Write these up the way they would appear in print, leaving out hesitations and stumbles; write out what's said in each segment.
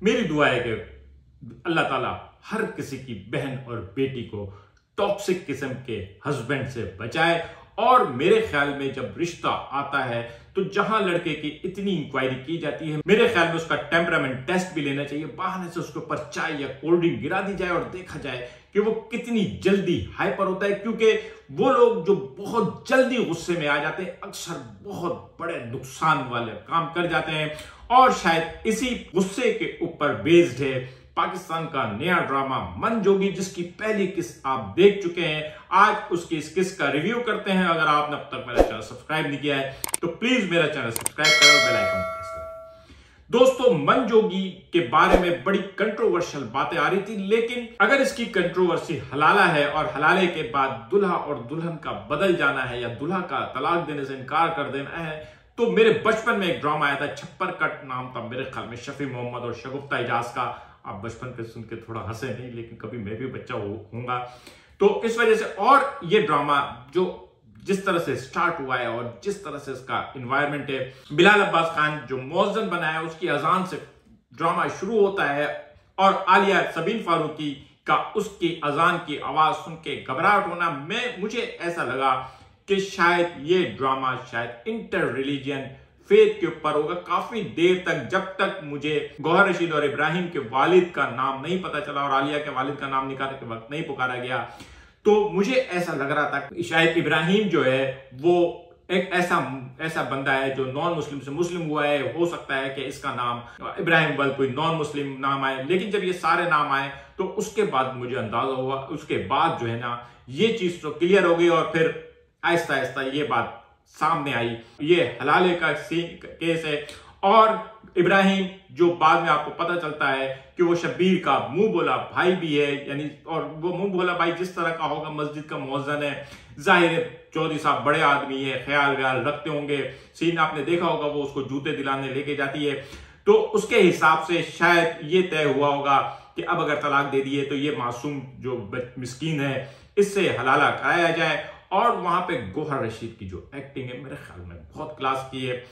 मेरी दुआ है कि अल्लाह ताला हर किसी की बहन और बेटी को टॉक्सिक किस्म के हस्बैंड से बचाए। और मेरे ख्याल में जब रिश्ता आता है तो जहां लड़के की इतनी इंक्वायरी की जाती है, मेरे ख्याल में उसका टेम्परामेंट टेस्ट भी लेना चाहिए। बहाने से उसके ऊपर चाय या कोल्ड ड्रिंक गिरा दी जाए और देखा जाए कि वो कितनी जल्दी हाइपर होता है, क्योंकि वो लोग जो बहुत जल्दी गुस्से में आ जाते हैं अक्सर बहुत बड़े नुकसान वाले काम कर जाते हैं। और शायद इसी गुस्से के ऊपर बेस्ड है पाकिस्तान का नया ड्रामा मन जोगी, जिसकी पहली किस्त आप देख चुके हैं। आज उसकी इस किस्त का रिव्यू करते हैं। अगर आपने अब तक मेरा चैनल सब्सक्राइब नहीं किया है तो प्लीज मेरा चैनल सब्सक्राइब करें और बेल आइकन प्रेस करें। दोस्तों, मन जोगी के बारे में बड़ी कंट्रोवर्शियल बातें आ रही थी, लेकिन अगर इसकी कंट्रोवर्सी हलाला है और हलाले के बाद दुल्हा और दुल्हन का बदल जाना है या दुल्हा का तलाक देने से इनकार कर देना है, तो मेरे बचपन में एक ड्रामा आया था, छप्पर कट नाम था मेरे ख्याल में, शफी मोहम्मद और शगुफ्ता इजाज का। आप बचपन पे सुन के थोड़ा हंसे नहीं, लेकिन कभी मैं भी बच्चा होऊंगा तो इस वजह से। और ये ड्रामा जो जिस तरह से स्टार्ट हुआ है और जिस तरह से इसका एनवायरनमेंट है, बिलाल अब्बास खान जो मौज़न बनाया है उसकी अजान से ड्रामा शुरू होता है और आलिया सबीन फारूकी का उसकी अजान की आवाज सुन के घबराहट होना, मुझे ऐसा लगा कि शायद ये ड्रामा शायद इंटर रिलीजियन फेथ के ऊपर होगा। काफी देर तक, जब तक मुझे गौहर रशीद और इब्राहिम के वालिद का नाम नहीं पता चला और आलिया के वालिद का नाम निकालने के वक्त नहीं पुकारा गया, तो मुझे ऐसा लग रहा था कि शायद इब्राहिम जो है वो एक ऐसा बंदा है जो नॉन मुस्लिम से मुस्लिम हुआ है। हो सकता है कि इसका नाम इब्राहिम बल कोई नॉन मुस्लिम नाम आए, लेकिन जब ये सारे नाम आए तो उसके बाद मुझे अंदाजा हुआ। उसके बाद जो है ना ये चीज तो क्लियर हो गई और फिर आहिस्ता आहिस्ता ये बात सामने आई। ये हलाले का केस है और इब्राहिम जो बाद में आपको पता चलता है कि वो शब्बीर का मुंह बोला भाई भी है, यानी और वो मुंह बोला भाई जिस तरह का होगा, मस्जिद का मौज़न है, जाहिर है चौधरी साहब बड़े आदमी है, ख्याल व्याल रखते होंगे। सीन आपने देखा होगा, वो उसको जूते दिलाने लेके जाती है, तो उसके हिसाब से शायद ये तय हुआ होगा कि अब अगर तलाक दे दिए तो ये मासूम जो मिस्कीन है इससे हलाला कराया जाए। और वहां पे गौहर रशीद की जो एक्टिंग है मेरे ख्याल में बहुत क्लास की है।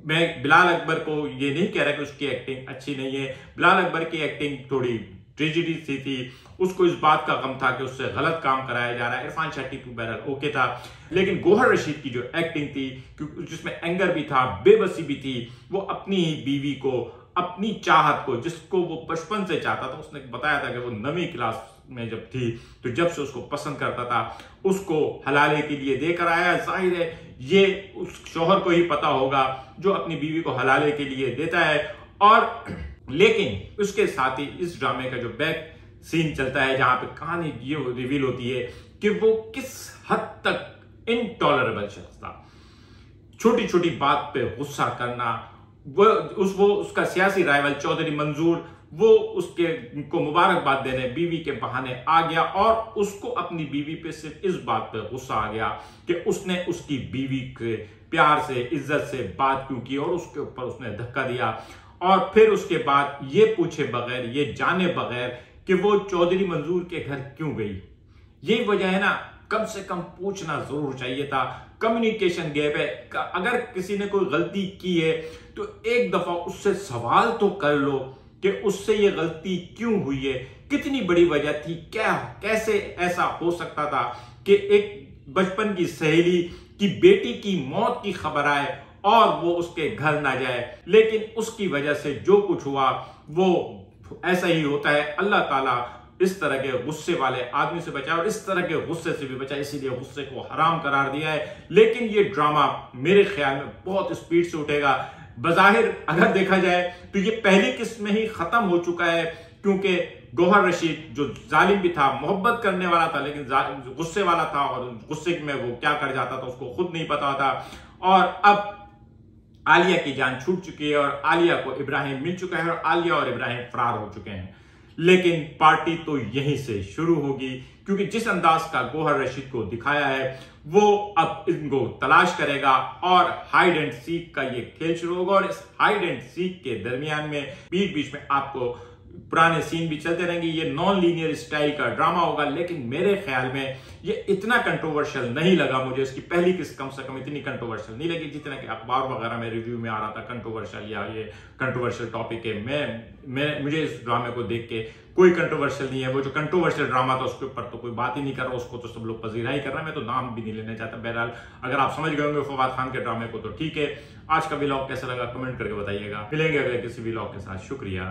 मैं बिलाल अकबर को ये नहीं कह रहा कि उसकी एक्टिंग अच्छी नहीं है, बिलाल अकबर की एक्टिंग थोड़ी ट्रेजिडी सी थी। उसको इस बात का गम था कि उससे गलत काम कराया जा रहा है। इरफान शेट्टी तो बहरहाल ओके था, लेकिन गौहर रशीद की जो एक्टिंग थी जिसमें एंगर भी था, बेबसी भी थी, वो अपनी ही बीवी को, अपनी चाहत को, जिसको वो बचपन से चाहता था, उसने बताया था कि वो 9वीं क्लास में जब थी तो जब से उसको पसंद करता था, उसको हलाले के लिए देकर आया। जाहिर है ये उस शौहर को ही पता होगा जो अपनी बीवी को हलाले के लिए देता है। और लेकिन उसके साथ ही इस ड्रामे का जो बैक सीन चलता है, जहां पे कहानी ये रिवील होती है कि वो किस हद तक इनटॉलरेबल शख्स था। छोटी छोटी बात पे गुस्सा करना, उसका सियासी राइवल चौधरी मंजूर वो उसके को मुबारकबाद देने बीवी के बहाने आ गया और उसको अपनी बीवी पे सिर्फ इस बात पे गुस्सा आ गया कि उसने उसकी बीवी के प्यार से, इज्जत से बात क्यों की और उसके ऊपर उसने धक्का दिया। और फिर उसके बाद ये पूछे बगैर, ये जाने बगैर कि वो चौधरी मंजूर के घर क्यों गई। यही वजह है ना, कम से कम पूछना जरूर चाहिए था। कम्युनिकेशन गैप है, अगर किसी ने कोई गलती की है तो एक दफा उससे सवाल तो कर लो कि उससे ये गलती क्यों हुई है, कितनी बड़ी वजह थी, क्या कैसे ऐसा हो सकता था कि एक बचपन की सहेली की बेटी की मौत की खबर आए और वो उसके घर ना जाए। लेकिन उसकी वजह से जो कुछ हुआ वो ऐसा ही होता है। अल्लाह ताला इस तरह के गुस्से वाले आदमी से बचाए और इस तरह के गुस्से से भी बचाए, इसीलिए गुस्से को हराम करार दिया है। लेकिन ये ड्रामा मेरे ख्याल में बहुत स्पीड से उठेगा। बज़ाहिर अगर देखा जाए तो ये पहली किस्त में ही खत्म हो चुका है, क्योंकि गौहर रशीद जो जालिम भी था, मोहब्बत करने वाला था, लेकिन गुस्से वाला था और गुस्से में वो क्या कर जाता था उसको खुद नहीं पता था। और अब आलिया की जान छूट चुकी है और आलिया को इब्राहिम मिल चुका है और आलिया और इब्राहिम फरार हो चुके हैं। लेकिन पार्टी तो यहीं से शुरू होगी, क्योंकि जिस अंदाज का गौहर रशीद को दिखाया है वो अब इनको तलाश करेगा और हाइड एंड सीक का ये खेल शुरू होगा। और इस हाइड एंड सीक के दरमियान में बीच बीच में आपको पुराने सीन भी चलते रहेंगे, ये नॉन लीनियर स्टाइल का ड्रामा होगा। लेकिन मेरे ख्याल में ये इतना कंट्रोवर्शियल नहीं लगा मुझे, इसकी पहली किस्त कम से कम इतनी कंट्रोवर्शियल नहीं लगी जितना कि अखबार वगैरह में रिव्यू में आ रहा था कंट्रोवर्शियल, या ये कंट्रोवर्शियल टॉपिक है। मुझे इस ड्रामे को देख के कोई कंट्रोवर्शियल नहीं है। वो जो कंट्रोवर्शियल ड्रामा था उसके ऊपर तो कोई बात ही नहीं कर रहा, उसको तो सब लोग पजीरा ही कर रहे हैं, मैं तो नाम भी नहीं लेना चाहता। बहरहाल अगर आप समझ गए होंगे फवाद खान के ड्रामे को तो ठीक है। आज का व्लॉग कैसा लगा कमेंट करके बताइएगा। मिलेंगे अगले किसी व्लॉग के साथ। शुक्रिया।